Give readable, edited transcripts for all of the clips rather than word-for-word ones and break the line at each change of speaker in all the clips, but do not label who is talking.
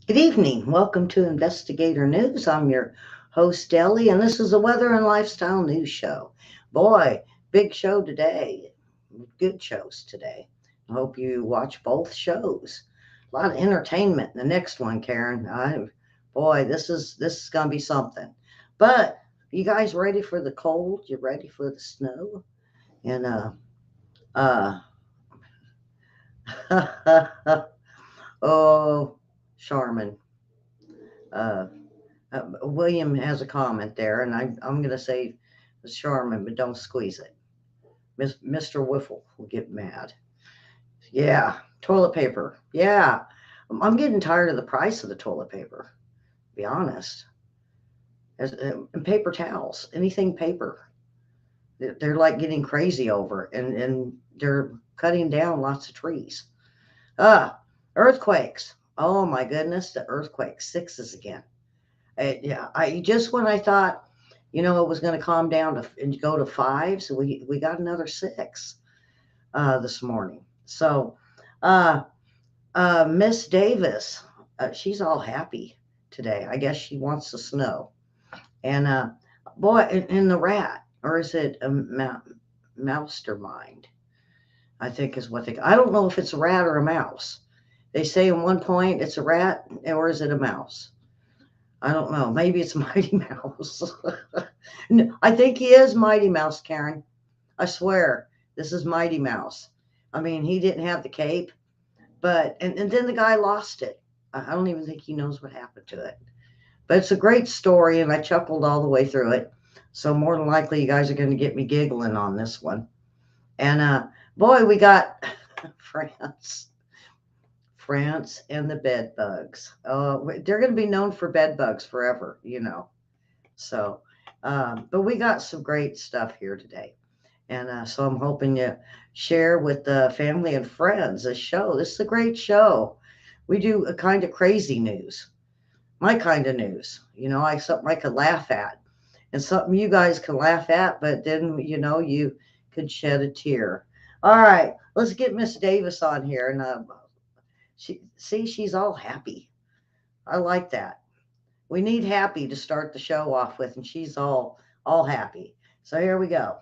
Good evening. Welcome to Investigator News. I'm your host, Ellie, and this is a weather and lifestyle news show. Boy, big show today. Good shows today. I hope you watch both shows. A lot of entertainment in the next one, Karen. Boy, this is gonna be something. But you guys ready for the cold? You ready for the snow? And uh oh, Charmin. Uh William has a comment there, and I'm going to say Charmin, but don't squeeze it. Mr. Wiffle will get mad. Yeah, toilet paper. Yeah, I'm getting tired of the price of the toilet paper. To be honest, and paper towels, anything paper. They're like getting crazy over, and they're cutting down lots of trees. Ah, earthquakes. Oh my goodness, the earthquake sixes again. Yeah, I just when I thought, it was going to calm down and go to five, so we got another six this morning. So, uh, Miss Davis, she's all happy today. I guess she wants the snow. And boy, and the rat, or is it a Mouse-Termind? I think is what they. I don't know if it's a rat or a mouse. They say in one point it's a rat, or is it a mouse? I don't know. Maybe it's Mighty Mouse. No, I think he is Mighty Mouse, Karen. I swear, this is Mighty Mouse. I mean, he didn't have the cape, but and then the guy lost it. I don't even think he knows what happened to it. But it's a great story, and I chuckled all the way through it. So more than likely, you guys are going to get me giggling on this one. And boy, we got France. France and the bed bugs. They're going to be known for bed bugs forever. So, but we got some great stuff here today. And so I'm hoping you share with the family and friends this show. This is a great show. We do a kind of crazy news, my kind of news. Something I could laugh at, and something you guys can laugh at, but then you could shed a tear. All right, let's get Miss Davis on here, and she's all happy. I like that. We need happy to start the show off with, and she's all happy. So here we go.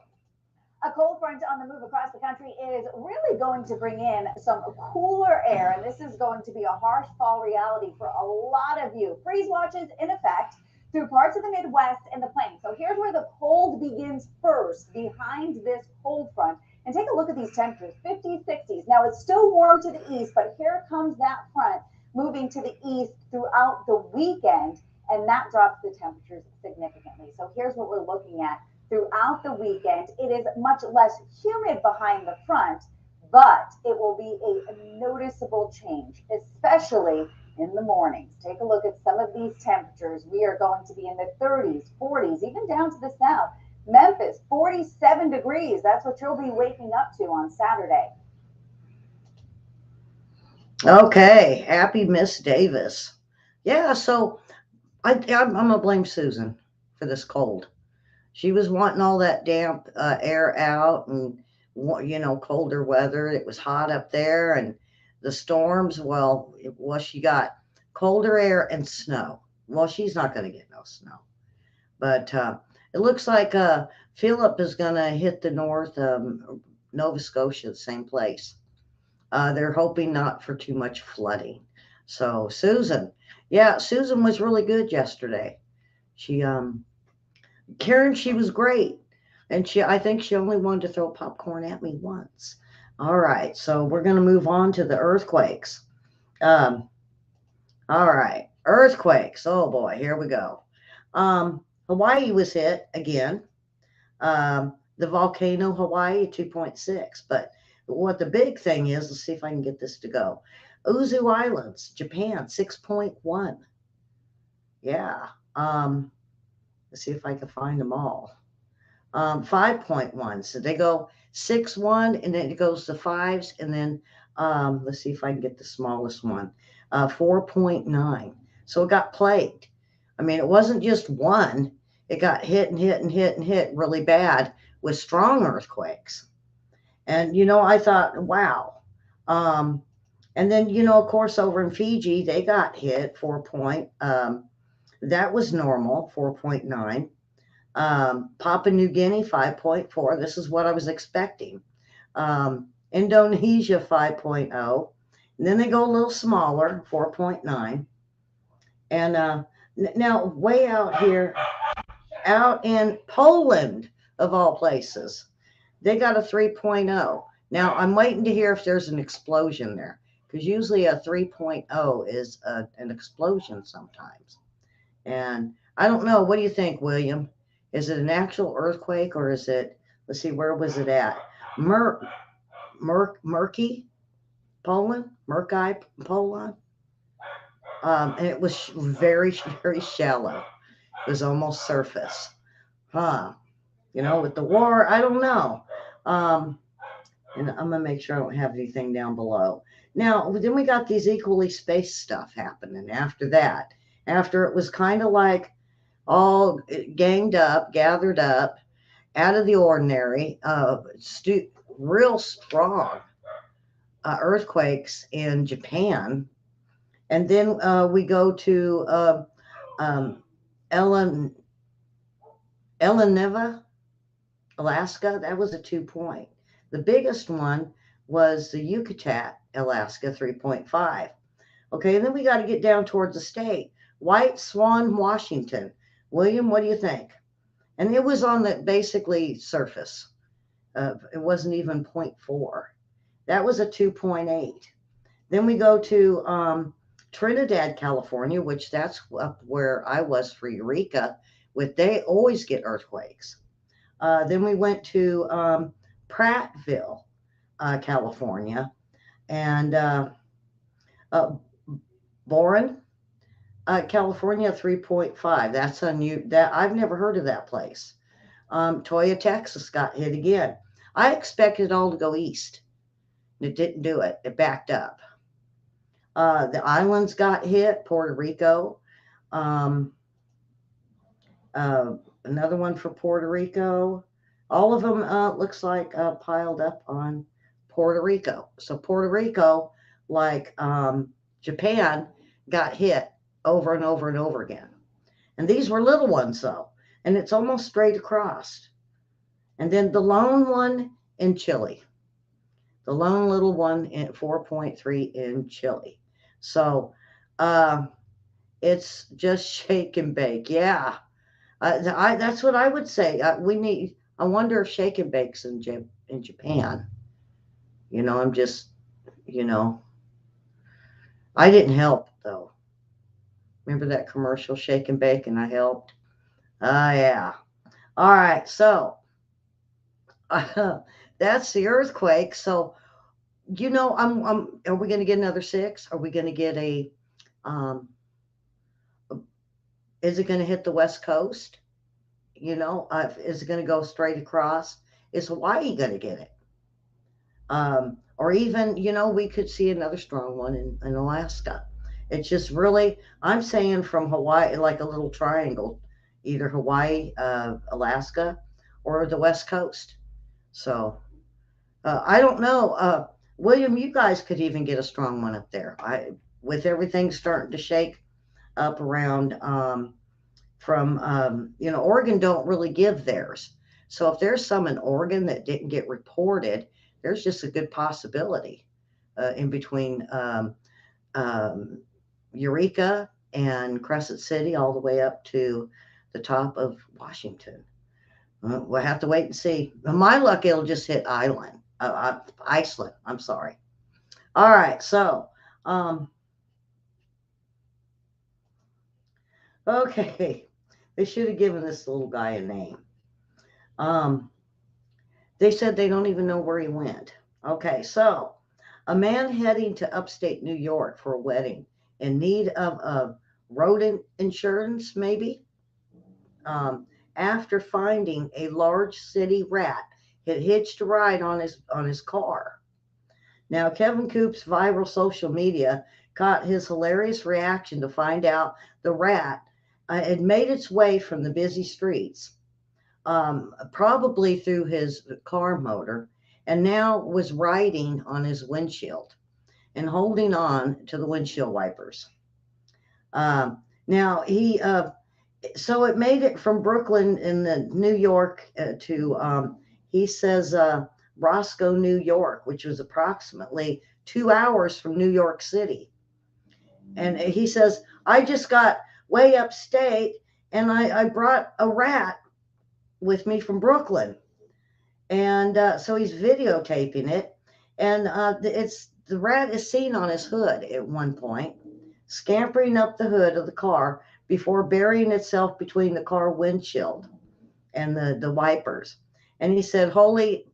A cold front on the move across the country is really going to bring in some cooler air, and this is going to be a harsh fall reality for a lot of you. Freeze watches in effect through parts of the Midwest and the plains. So here's where the cold begins first, behind this cold front. And take a look at these temperatures, 50s, 60s. Now it's still warm to the east, but here comes that front moving to the east throughout the weekend, and that drops the temperatures significantly. So here's what we're looking at throughout the weekend. It is much less humid behind the front, but it will be a noticeable change, especially in the mornings. Take a look at some of these temperatures. We are going to be in the 30s, 40s, even down to the south. Memphis, 47 degrees. That's what you'll be waking up to on Saturday.
Okay, happy Miss Davis. Yeah, so I'm gonna blame Susan for this cold. She was wanting all that damp air out, and colder weather. It was hot up there, and the storms. Well, she got colder air and snow. Well, she's not going to get no snow, but it looks like Philip is going to hit the north, Nova Scotia, the same place. They're hoping not for too much flooding. So Susan, yeah, Susan was really good yesterday. She Karen, she was great. And I think she only wanted to throw popcorn at me once. All right, so we're going to move on to the earthquakes. Um, all right, earthquakes. Oh boy, here we go. Hawaii was hit again. The volcano Hawaii 2.6. But what the big thing is, let's see if I can get this to go. Ozu Islands, Japan 6.1. Yeah. Um, let's see if I can find them all. 5.1. So they go 6, 1, and then it goes to fives. And then let's see if I can get the smallest one, 4.9. So it got plagued. I mean, it wasn't just one, it got hit and hit and hit and hit really bad with strong earthquakes. And, I thought, wow. Um, And then, of course, over in Fiji, they got hit 4 point. That was normal, 4.9. Papua New Guinea, 5.4. This is what I was expecting. Indonesia, 5.0. And then they go a little smaller, 4.9. And now, way out here, out in Poland, of all places, they got a 3.0. Now, I'm waiting to hear if there's an explosion there, because usually a 3.0 is an explosion sometimes. And I don't know. What do you think, William? Is it an actual earthquake, or is it, let's see, where was it at? Murky, Poland? Murky, Poland? And it was very, very shallow. It was almost surface. Huh. With the war, I don't know. Um, and I'm going to make sure I don't have anything down below. Now, then we got these equally spaced stuff happening after that. After it was kind of like all ganged up, gathered up, out of the ordinary, real strong earthquakes in Japan. And then we go to um, Ellen, Eleneva, Alaska. That was a 2 point. The biggest one was the Yucatan, Alaska, 3.5. Okay, and then we got to get down towards the state. White Swan, Washington. William, what do you think? And it was on the basically surface. It wasn't even zero point 0.4. That was a 2.8. Then we go to Trinidad, California, which that's up where I was for Eureka. They always get earthquakes. Then we went to Prattville, California, and uh, Boren, California, 3.5. That's unusual. That I've never heard of that place. Toya, Texas got hit again. I expected it all to go east. It didn't do it. It backed up. The islands got hit. Puerto Rico. Um, Another one for Puerto Rico. All of them looks like piled up on Puerto Rico. So Puerto Rico, like Japan, got hit over and over and over again. And these were little ones though, and it's almost straight across. And then the lone one in Chile, the lone little one in 4.3 in Chile. So uh, it's just shake and bake. Yeah, that's what I would say. We need. I wonder if shake and bakes in Japan. I'm just. You know, I didn't help though. Remember that commercial, shake and bake, and I helped. Yeah. All right. So that's the earthquake. So are we going to get another 6? Are we going to get um, is it going to hit the West Coast? Is it going to go straight across? Is Hawaii going to get it? Or even, we could see another strong one in Alaska. It's just really, I'm saying from Hawaii, like a little triangle, either Hawaii, Alaska, or the West Coast. So I don't know. William, you guys could even get a strong one up there. With everything starting to shake up around from Oregon don't really give theirs. So if there's some in Oregon that didn't get reported, there's just a good possibility in between Eureka and Crescent City all the way up to the top of Washington. We'll have to wait and see. My luck, it'll just hit Iceland. I'm sorry. All right, so okay, they should have given this little guy a name. They said they don't even know where he went. Okay, so a man heading to upstate New York for a wedding in need of a rodent insurance, maybe, after finding a large city rat had hitched a ride on his car. Now, Kevin Coop's viral social media caught his hilarious reaction to find out the rat had made its way from the busy streets, probably through his car motor, and now was riding on his windshield. and holding on to the windshield wipers. Now so it made it from Brooklyn in the New York to he says Roscoe, New York, which was approximately 2 hours from New York City. And he says, I just got way upstate and I brought a rat with me from Brooklyn. And so he's videotaping it. And the rat is seen on his hood at one point, scampering up the hood of the car before burying itself between the car windshield and the wipers. And he said, holy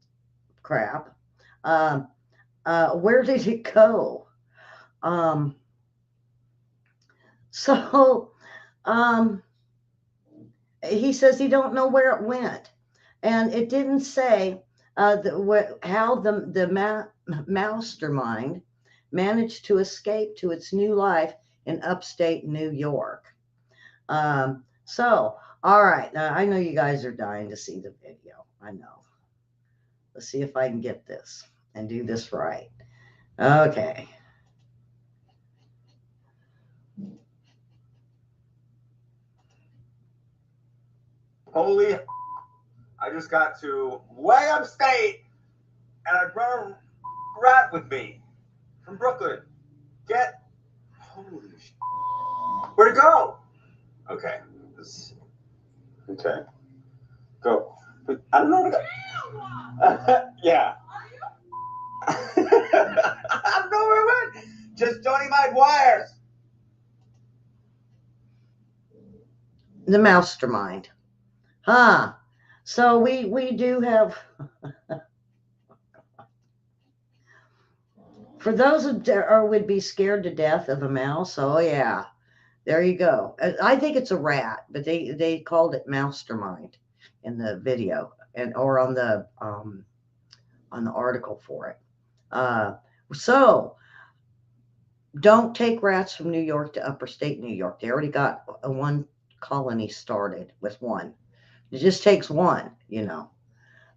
crap, um, where did it go? Um, so um, he says he don't know where it went, and it didn't say how the Mouse-Termind managed to escape to its new life in upstate New York. So, all right, now I know you guys are dying to see the video. I know. Let's see if I can get this and do this right. Okay.
Holy, I just got to way upstate and I brought a rat with me from Brooklyn. Holy sh... Where'd it go? Okay. Okay. Go. I don't know where to go. Yeah. I don't know where it went. Just Johnny Mike wires.
The Mouse-Termind. Huh. So we do have for those who would be scared to death of a mouse. Oh yeah, there you go. I think it's a rat, but they called it Mouse-Termind in the video or on the article for it. So don't take rats from New York to upper state New York. They already got one colony started with one. It just takes one, you know.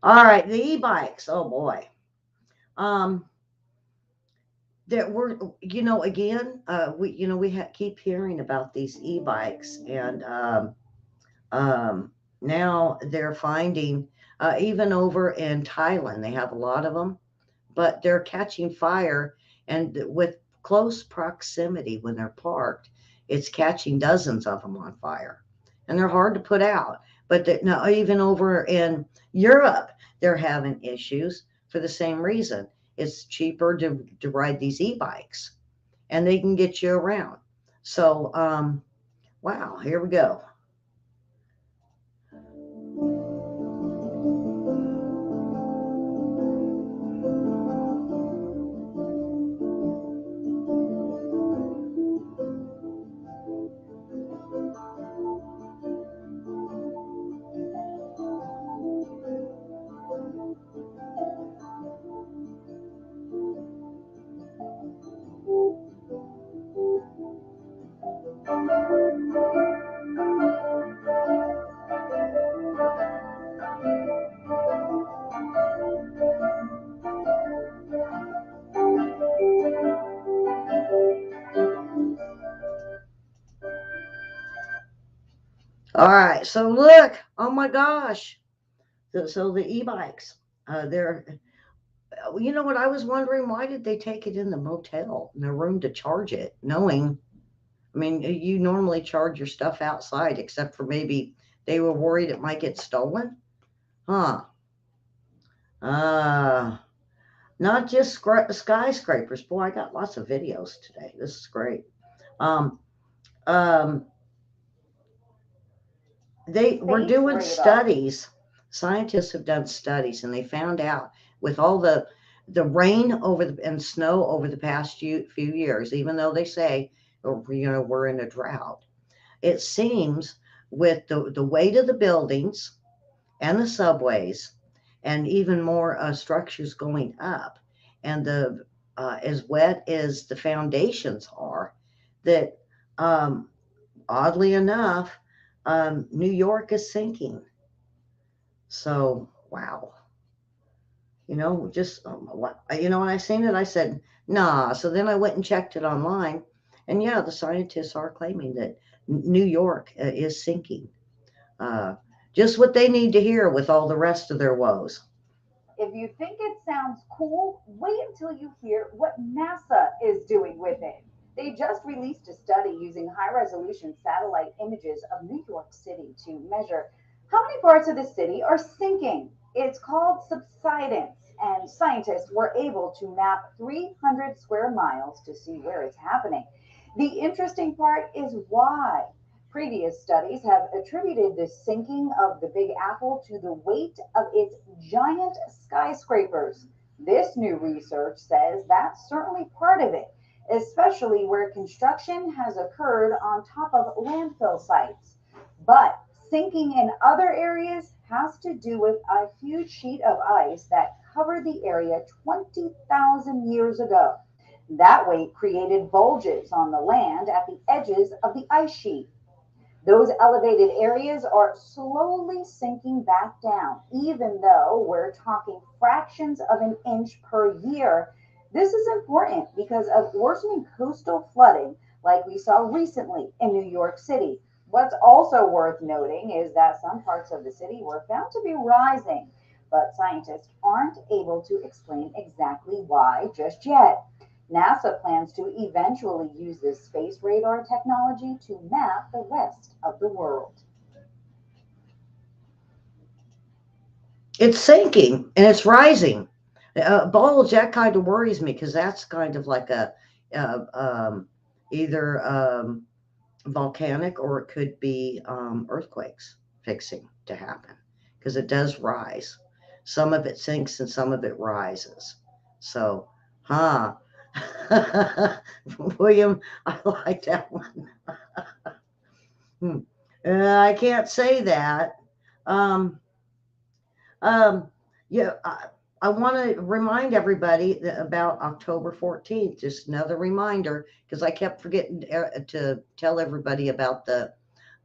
All right, the e-bikes. Oh boy. That we're, again, we keep hearing about these e-bikes, and now they're finding, even over in Thailand, they have a lot of them, but they're catching fire, and with close proximity when they're parked, it's catching dozens of them on fire, and they're hard to put out. But now, even over in Europe, they're having issues for the same reason. It's cheaper to ride these e-bikes, and they can get you around. So, wow, here we go. All right, so look, oh my gosh. So the e-bikes, they're, you know what, I was wondering, why did they take it in the motel, in the room to charge it, knowing, I mean, you normally charge your stuff outside, except for maybe they were worried it might get stolen? Huh. Uh, Not just skyscrapers. Boy, I got lots of videos today. This is great. Um, um, they were doing studies. Scientists have done studies, and they found out with all the rain and snow over the past few years, even though they say, we're in a drought, it seems with the weight of the buildings and the subways, and even more structures going up, and the as wet as the foundations are, that oddly enough, New York is sinking. So wow, just when I seen it, I said Nah. So then I went and checked it online, and yeah, the scientists are claiming that New York is sinking. Uh, just what they need to hear with all the rest of their woes.
If you think it sounds cool, wait until you hear what NASA is doing with it. They just released a study using high resolution satellite images of New York City to measure how many parts of the city are sinking. It's called subsidence, and scientists were able to map 300 square miles to see where it's happening. The interesting part is why. Previous studies have attributed the sinking of the Big Apple to the weight of its giant skyscrapers. This new research says that's certainly part of it, especially where construction has occurred on top of landfill sites. But sinking in other areas has to do with a huge sheet of ice that covered the area 20,000 years ago. That weight created bulges on the land at the edges of the ice sheet. Those elevated areas are slowly sinking back down, even though we're talking fractions of an inch per year. This is important because of worsening coastal flooding, like we saw recently in New York City. What's also worth noting is that some parts of the city were found to be rising, but scientists aren't able to explain exactly why just yet. NASA plans to eventually use this space radar technology to map the rest of the world.
It's sinking and it's rising. Bulge, that kind of worries me because that's kind of like a uh, um, either volcanic or it could be earthquakes fixing to happen because it does rise. Some of it sinks and some of it rises. So, huh. William, I like that one. Hmm. I can't say that. Um, Um, yeah, I want to remind everybody about October 14th. Just another reminder, because I kept forgetting to tell everybody about the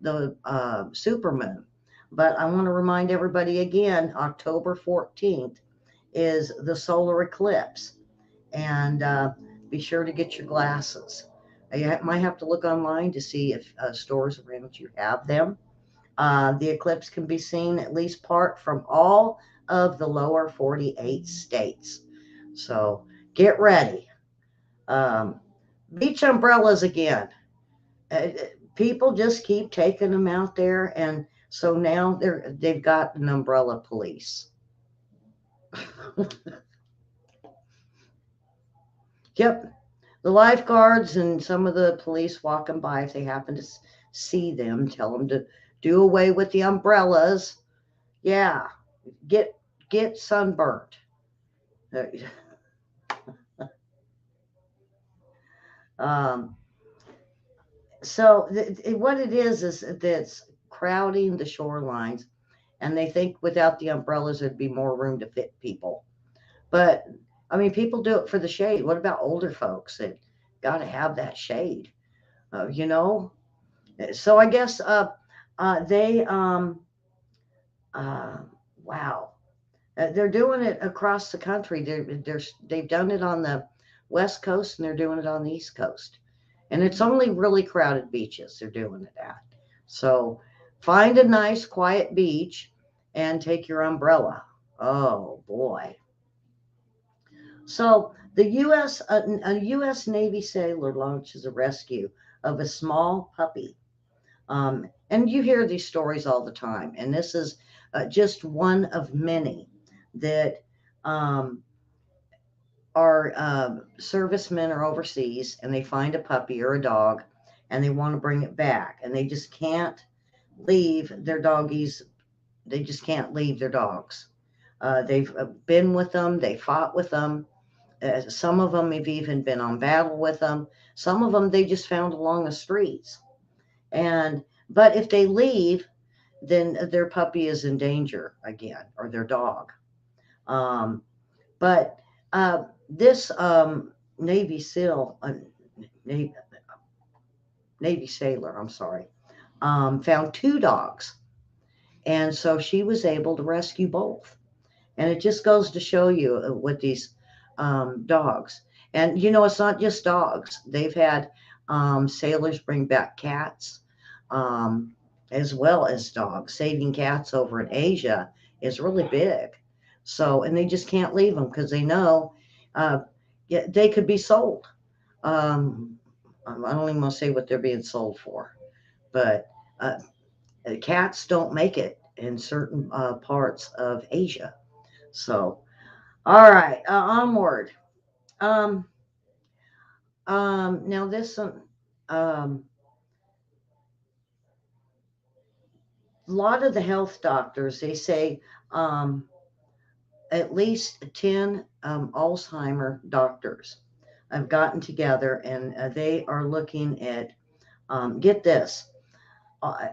supermoon. But I want to remind everybody again, October 14th is the solar eclipse, and be sure to get your glasses. You might have to look online to see if stores around you have them. The eclipse can be seen at least part from all of the lower 48 states. So get ready. Um, Beach umbrellas again. Uh, People just keep taking them out there, and so now they've got an umbrella police. Yep, the lifeguards and some of the police walking by, if they happen to see them, tell them to do away with the umbrellas. Yeah, get get sunburnt. Uh, Um, so what it is that's crowding the shorelines, and they think without the umbrellas there'd be more room to fit people. But I mean, people do it for the shade. What about older folks that got to have that shade? Uh, you know. So I guess they uh, wow. They're doing it across the country. They've done it on the West Coast and they're doing it on the East Coast. And it's only really crowded beaches they're doing it at. So find a nice, quiet beach and take your umbrella. Oh boy. So a U.S. Navy sailor launches a rescue of a small puppy. And you hear these stories all the time. And this is just one of many that um, our servicemen are overseas and they find a puppy or a dog and they want to bring it back and they just can't leave their doggies. They just can't leave their dogs. They've been with them, they fought with them. Some of them have even been on battle with them. Some of them they just found along the streets. And but if they leave, then their puppy is in danger again, or their dog. Um, but this Navy SEAL, Navy, Navy sailor, I'm sorry, found two dogs. And so she was able to rescue both. And it just goes to show you with these dogs. And it's not just dogs. They've had sailors bring back cats, um, as well as dogs. Saving cats over in Asia is really big. So, and they just can't leave them because they know uh, yeah, they could be sold. Um, I don't even want to say what they're being sold for, but uh, cats don't make it in certain parts of Asia. So, all right, onward. Um, now this um, a lot of the health doctors they say um, at least 10 Alzheimer doctors have gotten together and they are looking at get this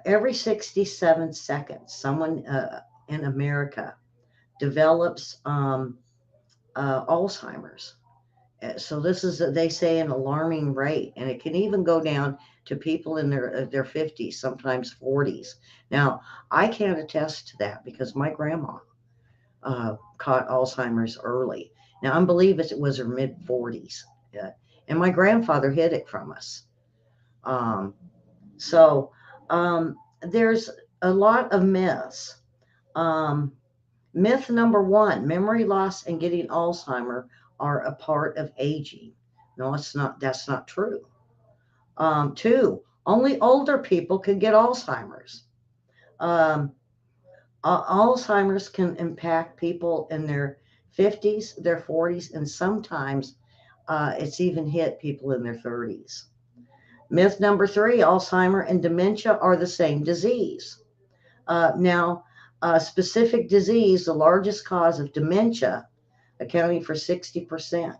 every 67 seconds someone in America develops Alzheimer's. So this is, they say, an alarming rate, and it can even go down to people in their 50s, sometimes 40s. Now, I can't attest to that because my grandma caught Alzheimer's early. Now, I believe it was her mid 40s, and my grandfather hid it from us. Um, so there's a lot of myths. Um, Myth number one: memory loss and getting Alzheimer are a part of aging. No, it's not. That's not true. Two: only older people can get Alzheimer's. Um, Alzheimer's can impact people in their 50s, their 40s, and sometimes it's even hit people in their 30s. Myth number three: Alzheimer and dementia are the same disease. Now, specific disease, the largest cause of dementia, accounting for 60%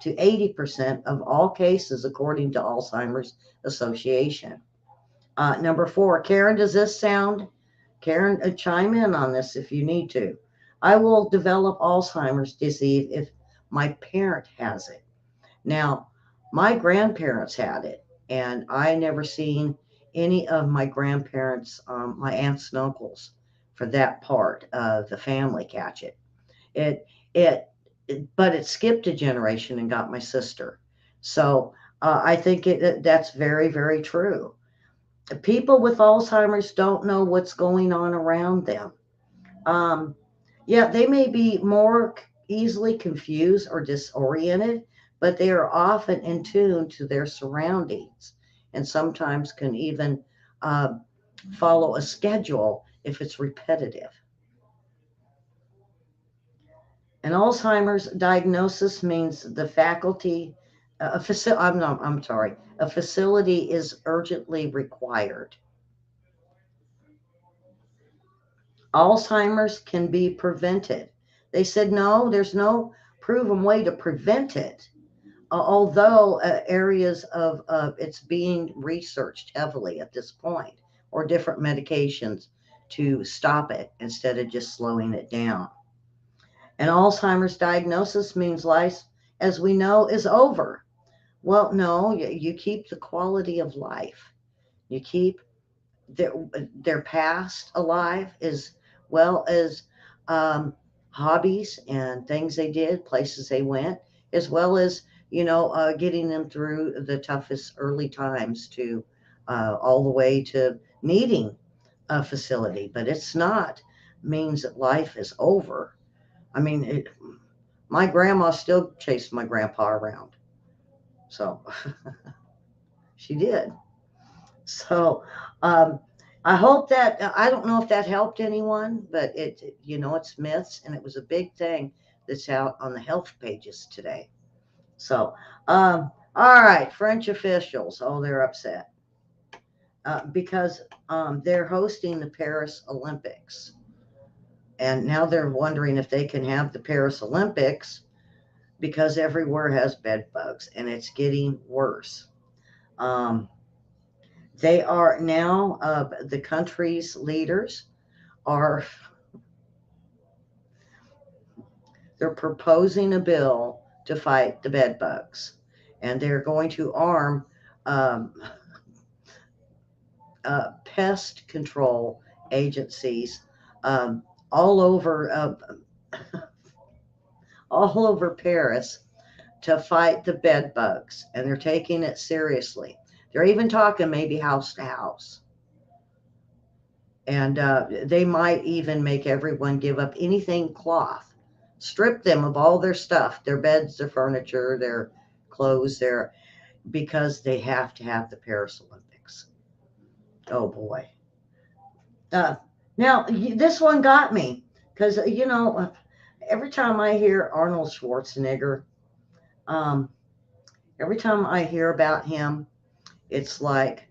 to 80% of all cases, according to Alzheimer's Association. Number four, Karen, does this sound? Karen, chime in on this if you need to. I will develop Alzheimer's disease if my parent has it. Now, my grandparents had it, and I never seen any of my grandparents, my aunts and uncles, for that part of the family catch it. It it, but it skipped a generation and got my sister. So I think that's very very true. People with Alzheimer's don't know what's going on around them. Um, yeah, they may be more easily confused or disoriented, but they are often in tune to their surroundings and sometimes can even uh, follow a schedule if it's repetitive. An Alzheimer's diagnosis means the faculty, I'm sorry, a facility is urgently required. Alzheimer's can be prevented. They said no, there's no proven way to prevent it, although areas of it's being researched heavily at this point, or different medications to stop it instead of just slowing it down. An Alzheimer's diagnosis means life, as we know, is over. Well, no, you keep the quality of life. You keep their, their past alive as well as um, hobbies and things they did, places they went, as well as, getting them through the toughest early times to all the way to needing a facility. But it's not means that life is over. I mean, my grandma still chased my grandpa around. So she did. So um, I hope that I don't know if that helped anyone, but it's myths, and it was a big thing that's out on the health pages today. So, all right, French officials, oh, they're upset because they're hosting the Paris Olympics, and now they're wondering if they can have the Paris Olympics because everywhere has bed bugs, and it's getting worse. Um, They are now, the country's leaders are, they're proposing a bill to fight the bed bugs. And they're going to arm um, pest control agencies um, all over, all over Paris to fight the bed bugs, and they're taking it seriously. They're even talking maybe house to house. And they might even make everyone give up anything cloth, strip them of all their stuff, their beds, their furniture, their clothes, because they have to have the Paris Olympics. Oh boy. Uh, Now, this one got me because, every time I hear Arnold Schwarzenegger, um, every time I hear about him, it's like,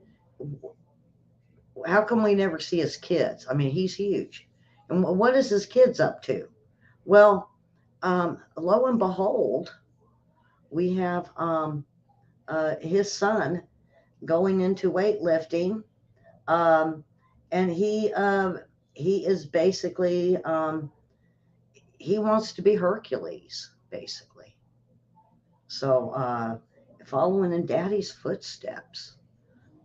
how come we never see his kids? I mean, he's huge. And what is his kids up to? Well, lo and behold, we have his son going into weightlifting, um, and he is basically he wants to be Hercules, basically. So following in Daddy's footsteps,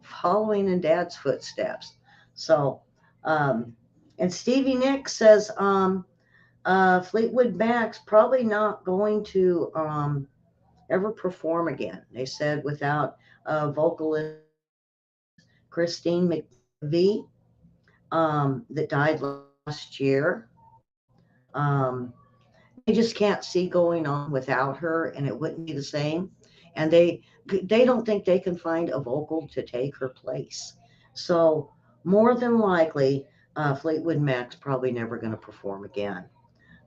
following in Dad's footsteps. So, um, and Stevie Nicks says Fleetwood Mac's probably not going to ever perform again. They said without vocalist Christine McVie that died last year. Um, they just can't see going on without her, and it wouldn't be the same. And they don't think they can find a vocal to take her place. So more than likely, Fleetwood Mac's probably never going to perform again.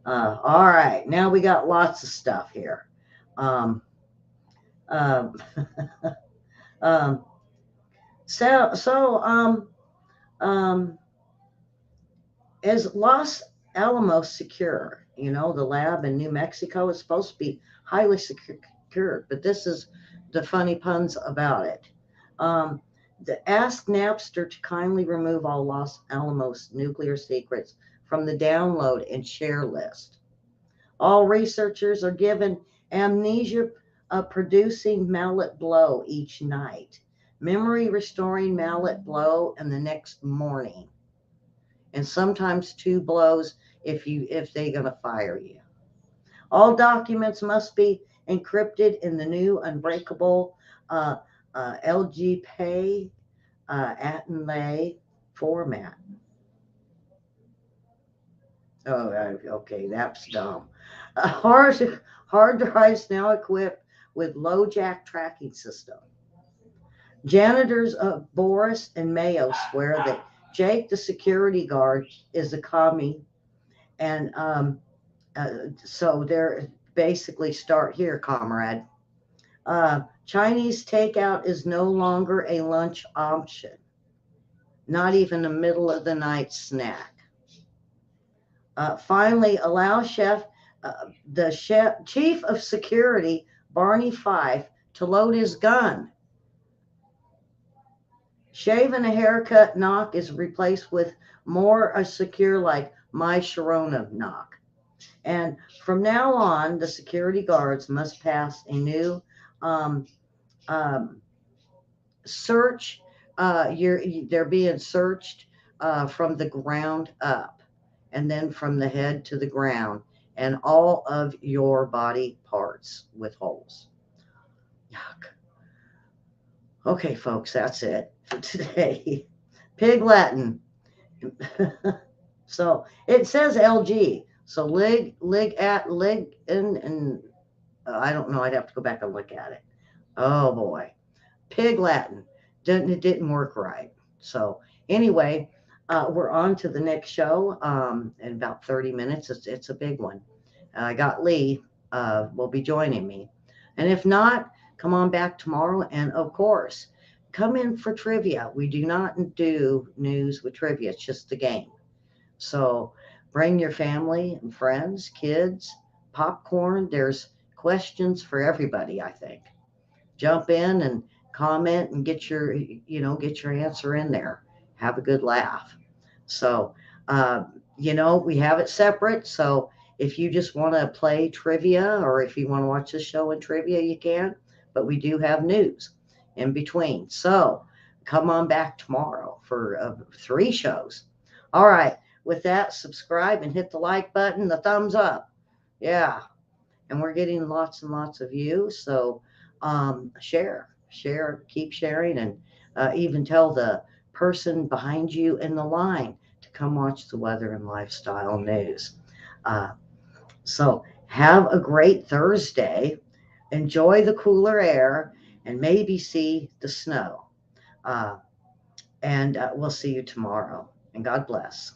All right, now we got lots of stuff here. Um, um, um, so um, is Los Alamos secure? You know, the lab in New Mexico is supposed to be highly secure, but this is the funny puns about it. Um, Ask Napster to kindly remove all Los Alamos nuclear secrets from the download and share list. All researchers are given amnesia producing mallet blow each night, memory restoring mallet blow, and the next morning, and sometimes two blows if they're going to fire you. All documents must be encrypted in the new unbreakable LGPay Atenlay format. Oh, okay, that's dumb. Hard drives now equipped with low jack tracking system. Janitors Boris and Mayo swear that Jake, the security guard, is a commie, and so they're basically start here, comrade. Chinese takeout is no longer a lunch option, not even a middle of the night snack. Finally, allow the chief of security, Barney Fife, to load his gun. Shave and a haircut knock is replaced with more secure, like my Sharona knock. And from now on, the security guards must pass a new um, um, search. They're being searched from the ground up, and then from the head to the ground, and all of your body parts with holes. Yuck. Okay, folks, that's it for today. Pig Latin. So it says LG. So lig and I don't know. I'd have to go back and look at it. Oh boy, Pig Latin. It didn't work right. So anyway, we're on to the next show in about 30 minutes. It's a big one. I got Lee will be joining me, and if not, come on back tomorrow. And of course, come in for trivia. We do not do news with trivia. It's just the game. So bring your family and friends, kids, popcorn. There's questions for everybody, I think. Jump in and comment and get your answer in there. Have a good laugh. So, we have it separate. So if you just want to play trivia, or if you want to watch the show in trivia, you can. But we do have news in between. So come on back tomorrow for 3 shows. All right. With that, subscribe and hit the like button, the thumbs up. Yeah. and we're getting lots and lots of you. So share, keep sharing, and even tell the person behind you in the line to come watch the weather and lifestyle news. Uh, so have a great Thursday. Enjoy the cooler air and maybe see the snow. Uh, and we'll see you tomorrow. And God bless.